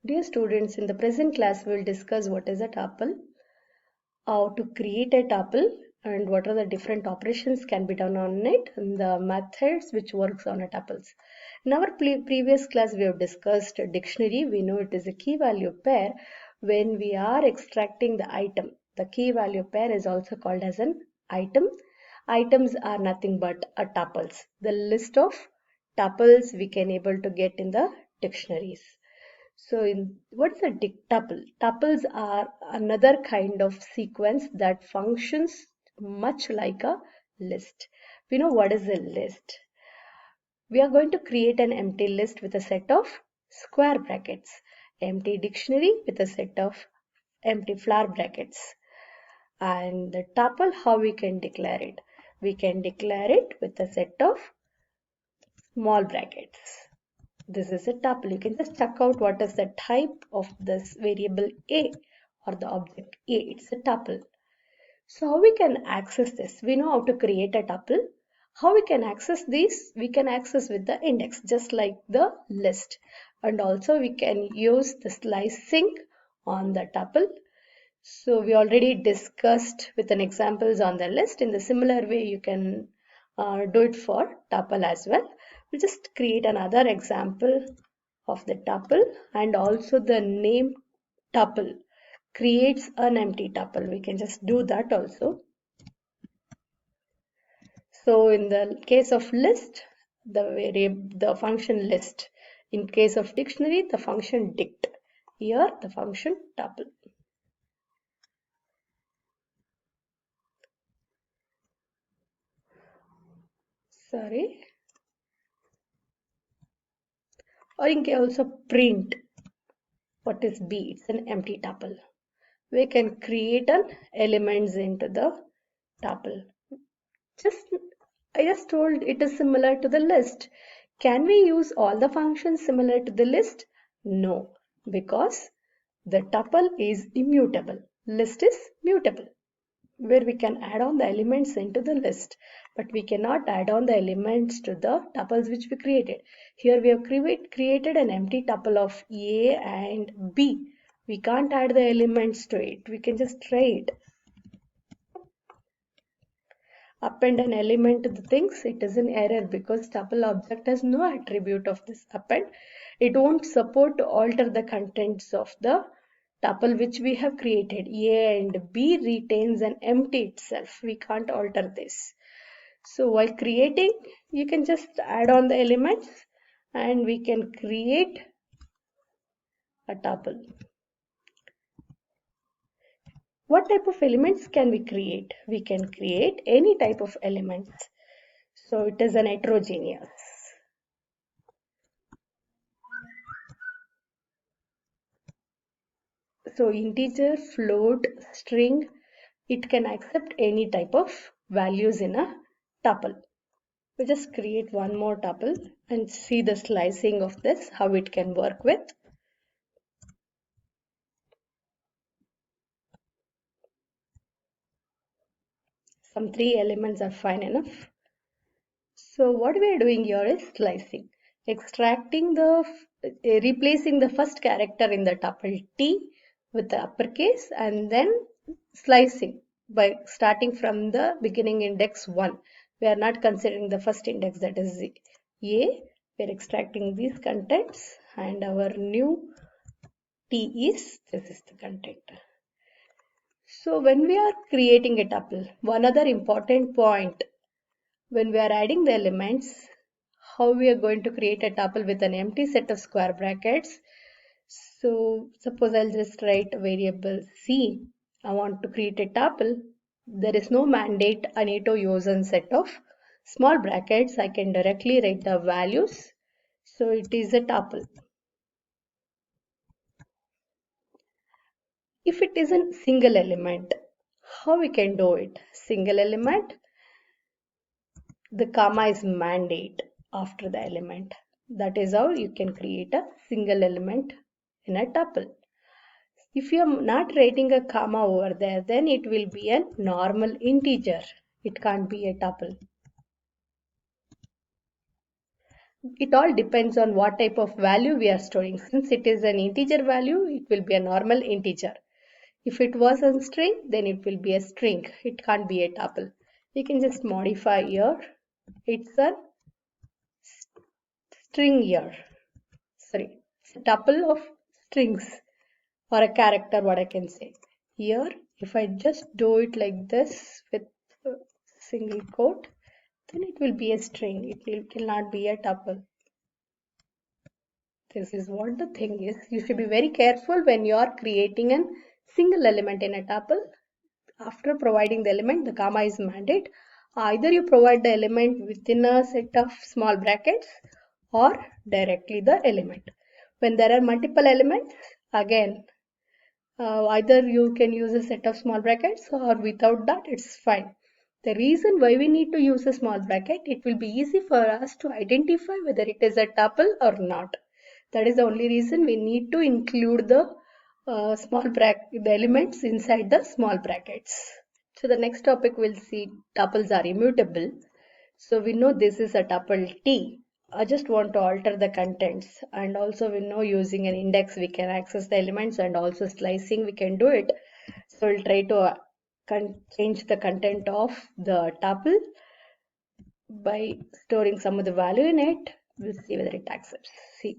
Dear students, in the present class, we will discuss what is a tuple, how to create a tuple, and what are the different operations can be done on it, and the methods which works on a tuples. In our previous class, we have discussed a dictionary. We know it is a key value pair. When we are extracting the item, the key value pair is also called as an item. Items are nothing but a tuples. The list of tuples we can able to get in the dictionaries. So, what's a tuple? Tuples are another kind of sequence that functions much like a list. We know what is a list. We are going to create an empty list with a set of square brackets, empty dictionary with a set of empty flower brackets. And the tuple, how we can declare it? We can declare it with a set of small brackets. This is a tuple. You can just check out what is the type of this variable A or the object A. It's a tuple. So how we can access this? We know how to create a tuple. How we can access this? We can access with the index, just like the list. And also we can use the slicing on the tuple. So we already discussed with an examples on the list. In the similar way, you can do it for tuple as well. We'll just create another example of the tuple, and also the name tuple creates an empty tuple. We can just do that also. So in the case of list, the function list. In case of dictionary, the function dict. Here the function tuple. Sorry. Or you can also print. What is B? It's an empty tuple. We can create an elements into the tuple. I just told it is similar to the list. Can we use all the functions similar to the list? No, because the tuple is immutable. List is mutable, where we can add on the elements into the list, but we cannot add on the elements to the tuples which we created. Here we have created an empty tuple of A and B. We can't add the elements to it. We can just try it. Append an element to the things, it is an error because tuple object has no attribute of this append. It won't support to alter the contents of the tuple which we have created. A and B retains an empty itself. We can't alter this. So while creating, you can just add on the elements and we can create a tuple. What type of elements can we create? We can create any type of elements. So it is an heterogeneous. So integer, float, string, it can accept any type of values in a tuple. We just create one more tuple and see the slicing of this, how it can work with. Some 3 elements are fine enough. So what we are doing here is slicing, extracting replacing the first character in the tuple T with the uppercase and then slicing by starting from the beginning index 1. We are not considering the first index, that is A. We are extracting these contents and our new T is, this is the content. So when we are creating a tuple, one other important point, when we are adding the elements, how we are going to create a tuple with an empty set of square brackets. So suppose I'll just write variable C. I want to create a tuple. There is no mandate I need to use a set of small brackets. I can directly write the values. So it is a tuple. If it is a single element, how we can do it? Single element, the comma is mandate after the element. That is how you can create a single element in a tuple. If you are not writing a comma over there, then it will be a normal integer. It can't be a tuple. It all depends on what type of value we are storing. Since it is an integer value, it will be a normal integer. If it was a string, then it will be a string. It can't be a tuple. We can just modify here. It's a string here. Sorry, it's a tuple of strings or a character, what I can say. Here, if I just do it like this with a single quote, then it will be a string. It will not be a tuple. This is what the thing is. You should be very careful when you are creating a single element in a tuple. After providing the element, the comma is mandate. Either you provide the element within a set of small brackets or directly the element. When there are multiple elements, again, either you can use a set of small brackets or without that, it's fine. The reason why we need to use a small bracket, it will be easy for us to identify whether it is a tuple or not. That is the only reason we need to include the the elements inside the small brackets. So the next topic we'll see tuples are immutable. So we know this is a tuple T. I just want to alter the contents, and also we know using an index we can access the elements, and also slicing we can do it. So we'll try to change the content of the tuple by storing some of the value in it. We'll see whether it accepts. See,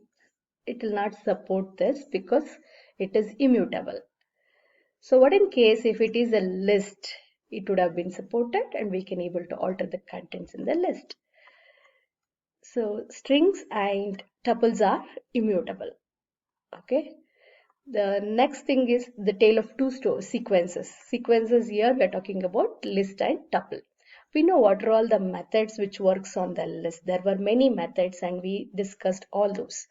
it will not support this because it is immutable. So what in case if it is a list, it would have been supported and we can able to alter the contents in the list. So strings and tuples are immutable. Okay. The next thing is the tale of two sequences. Sequences here we are talking about list and tuple. We know what are all the methods which works on the list. There were many methods and we discussed all those.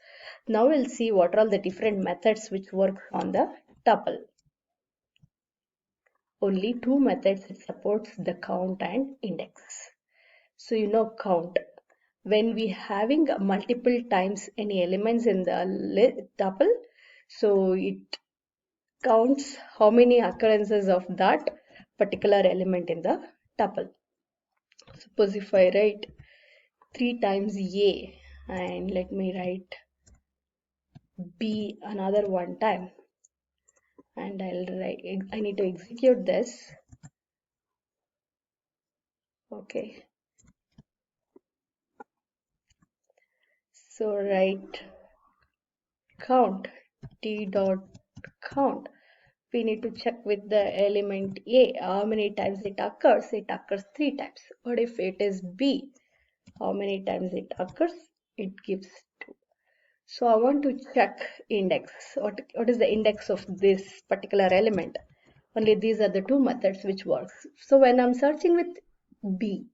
Now we'll see what are all the different methods which work on the tuple. Only two methods it supports, the count and index. So you know count. When we having multiple times any elements in the tuple, so it counts how many occurrences of that particular element in the tuple. Suppose if I write 3 times A and let me write B another one time, and I need to execute this. Okay. So write count T dot count. We need to check with the element A how many times it occurs. It occurs 3 times. What if it is B? How many times it occurs? It gives 2. So I want to check index. What is the index of this particular element? Only these are the two methods which works. So when I'm searching with B,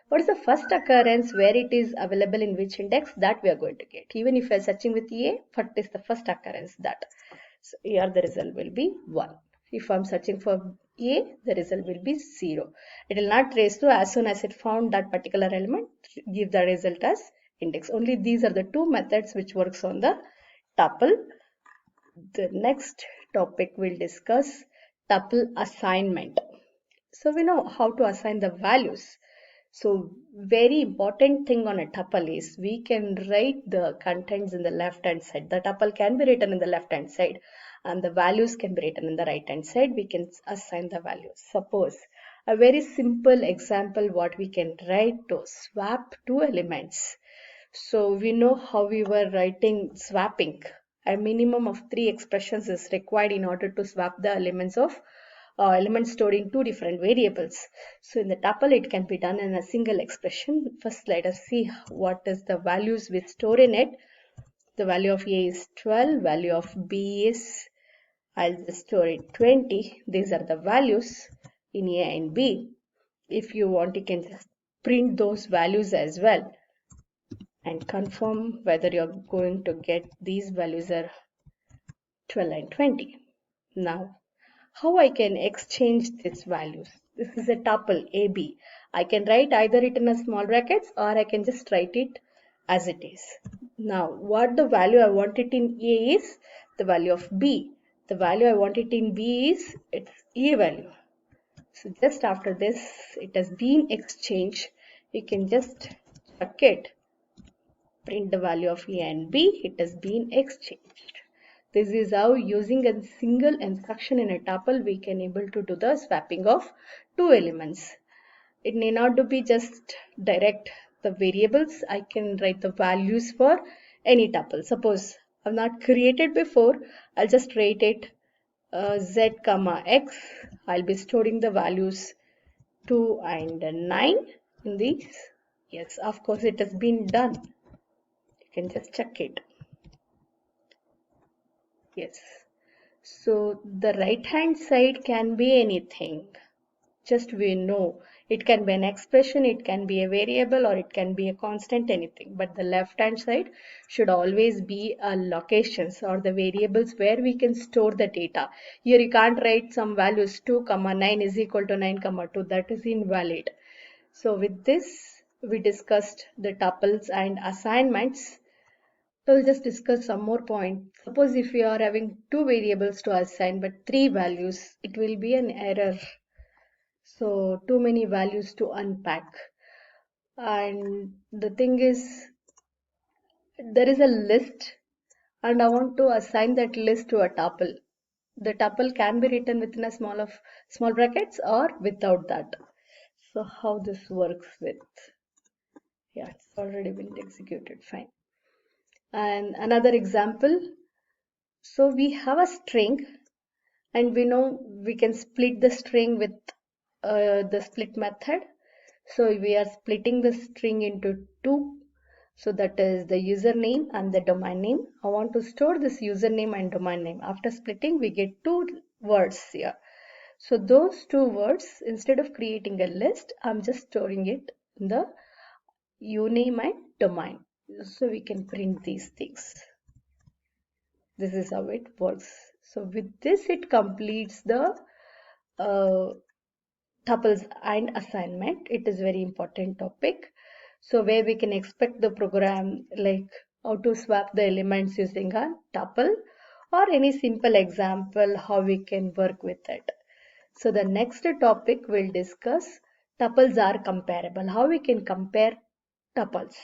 what is the first occurrence where it is available in which index, that we are going to get. Even if we are searching with A, what is the first occurrence, that. So here the result will be 1. If I'm searching for A, the result will be 0. It will not trace to as soon as it found that particular element, give the result as index. Only these are the two methods which works on the tuple. The next topic we'll discuss tuple assignment. So we know how to assign the values. So very important thing on a tuple is we can write the contents in the left hand side. The tuple can be written in the left hand side and the values can be written in the right hand side. We can assign the values. Suppose a very simple example what we can write to swap two elements. So we know how we were writing swapping. A minimum of 3 expressions is required in order to swap the elements of elements stored in two different variables. So in the tuple, it can be done in a single expression. First, let us see what is the values we store in it. The value of A is 12, value of B is, I'll just store it 20. These are the values in A and B. If you want, you can just print those values as well and confirm whether you're going to get these values are 12 and 20. Now, how I can exchange these values? This is a tuple AB. I can write either it in a small brackets or I can just write it as it is. Now, what the value I want it in A is the value of B. The value I want it in B is its A value. So just after this, it has been exchanged. You can just check it. print the value of A and B. It has been exchanged. This is how using a single instruction in a tuple we can able to do the swapping of two elements. It need not to be just direct the variables. I can write the values for any tuple. Suppose I've not created before, I'll just write it z comma x. I'll be storing the values 2 and 9 in these. Yes, of course it has been done. You can just check it. Yes. So the right hand side can be anything. Just we know it can be an expression, it can be a variable, or it can be a constant, anything. But the left hand side should always be a locations or the variables where we can store the data. Here you can't write some values 2 comma 9 is equal to 9 comma 2. That is invalid. So with this we discussed the tuples and assignments. So we'll just discuss some more points. Suppose if we are having two variables to assign but three values, it will be an error. So too many values to unpack. And the thing is, there is a list and I want to assign that list to a tuple. The tuple can be written within a small brackets or without that. So how this works with, yeah, it's already been executed, fine. And another example, so we have a string and we know we can split the string with the split method. So we are splitting the string into two. So that is the username and the domain name. I want to store this username and domain name. After splitting, we get two words here. So those two words, instead of creating a list, I'm just storing it in the uname and domain. So we can print these things. This is how it works. So with this, it completes the tuples and assignment. It is very important topic. So where we can expect the program like how to swap the elements using a tuple or any simple example how we can work with it. So the next topic we'll discuss tuples are comparable. How we can compare tuples.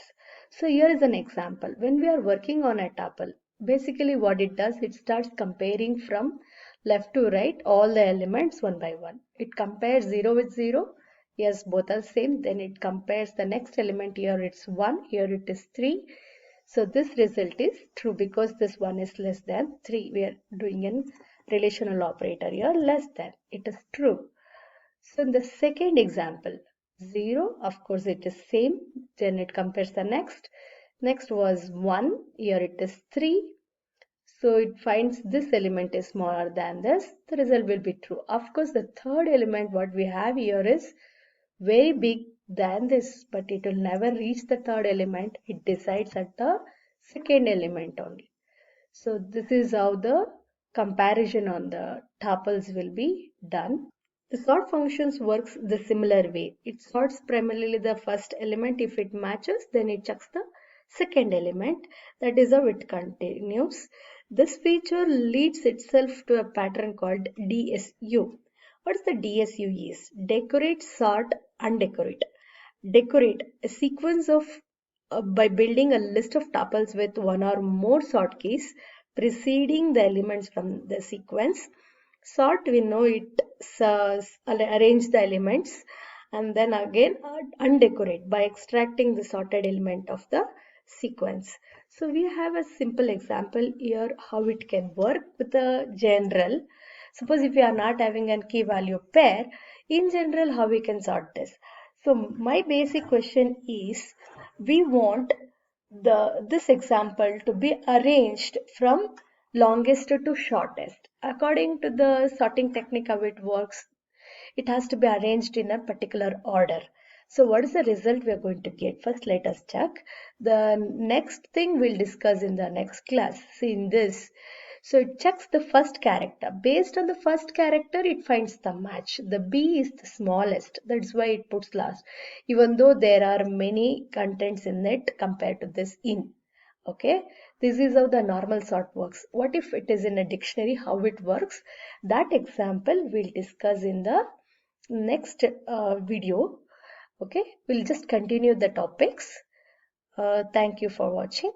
So here is an example. When we are working on a tuple, basically what it does, it starts comparing from left to right all the elements one by one. It compares 0 with 0. Yes, both are same. Then it compares the next element. Here it's 1. Here it is 3. So this result is true because this 1 is less than 3. We are doing a relational operator here, less than. It is true. So in the second example, 0, of course it is same. Then it compares the next. Next was 1. Here it is 3. So it finds this element is smaller than this. The result will be true. Of course, the third element what we have here is very big than this, but it will never reach the third element. It decides at the second element only. So this is how the comparison on the tuples will be done. The sort functions works the similar way. It sorts primarily the first element. If it matches, then it checks the second element. That is how it continues. This feature leads itself to a pattern called DSU. What is the DSU is? Decorate, sort, undecorate. Decorate a sequence of by building a list of tuples with one or more sort keys preceding the elements from the sequence. Sort, we know it arrange the elements, and then again undecorate by extracting the sorted element of the sequence. So we have a simple example here how it can work with the general. Suppose if we are not having a key value pair, in general how we can sort this. So my basic question is, we want this example to be arranged from longest to shortest. According to the sorting technique how it works, it has to be arranged in a particular order. So what is the result we are going to get? First let us check. The next thing we'll discuss in the next class. See in this. So it checks the first character. Based on the first character, it finds the match. The B is the smallest. That's why it puts last. Even though there are many contents in it compared to this in. Okay. This is how the normal sort works. What if it is in a dictionary? How it works? That example we'll discuss in the next video. Okay. We'll just continue the topics. Thank you for watching.